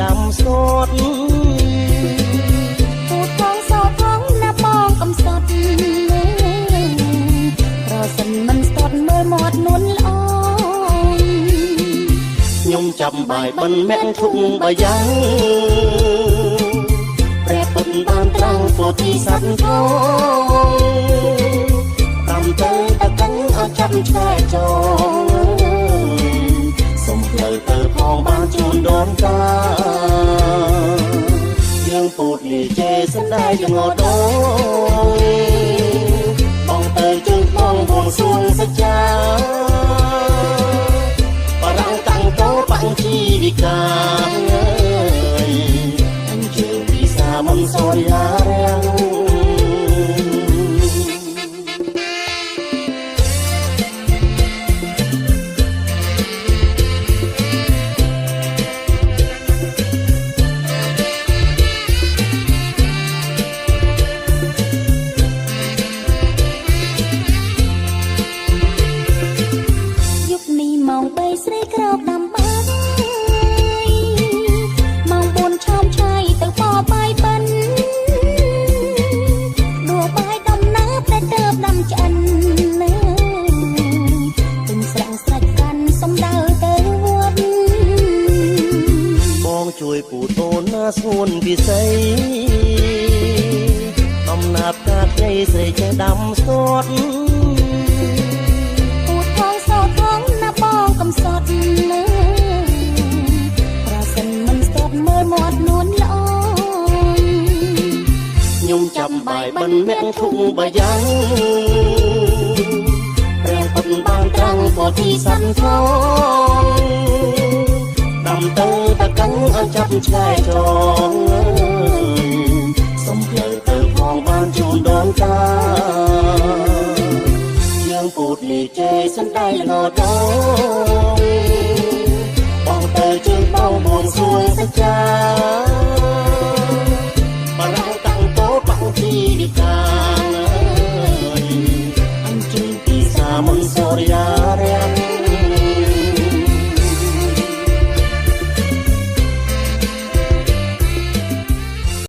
ដាំសតពូថងសោថងណាបងកំសត់ប្រសិនមិនស្ទាត់មើលមាត់នួនល្អខ្ញុំចាំបាយបិណ្ឌមាក់ធុងបាយ៉ាងព្រះពុទ្ធបានត្រាំងពោធិសត្វផងតាមទៅតកឹងឲ្យចាប់ឆ្កែចងសុំផ្លូវទៅផងបានជូនដូនតាយើងពូតលីជេសណ្ដាយទាំងអត់ដូចបងទៅជើងបងបួងសួងសច្ចាបារាំងតាំងតោបាំងជីវិកាអញ្ជើញពិសាមុនសូរិយារាំងស្រីក្រោកដាំបាយម៉ោង4ឆោមឆាយទៅបបបាយបិណ្ឌដួបាយដំណើបតែទៅដាំឆ្អិនណាទិញស្រាំងស្រាច់កាន់សំដៅទៅវត្តបងជួយពូតូនណាស្ងួនពិសីអំណាបកាត់នៃស្រីចេះដាំស្ទាត់កំសត់លើប្រសិនមិនស្ទាត់មើលមាត់នួនល្អខ្ញុំចាំបាយបិណ្ឌមាក់ធុងបាយ៉ាងព្រះពុទ្ធបានត្រាំងពោធិសត្វផងតាមទៅតកឹងឲ្យចាប់ឆ្កែចងសុំផ្លូវទៅផងបានជូនដូនតាយើងពូតលីជេសណ្ដាយល្អដូចបងទៅជើងបងបួងសួងសច្ចាបារាំងតាំងតោបាំងជីវិកាអញ្ជើញពិសាមុនសូរិយារាំង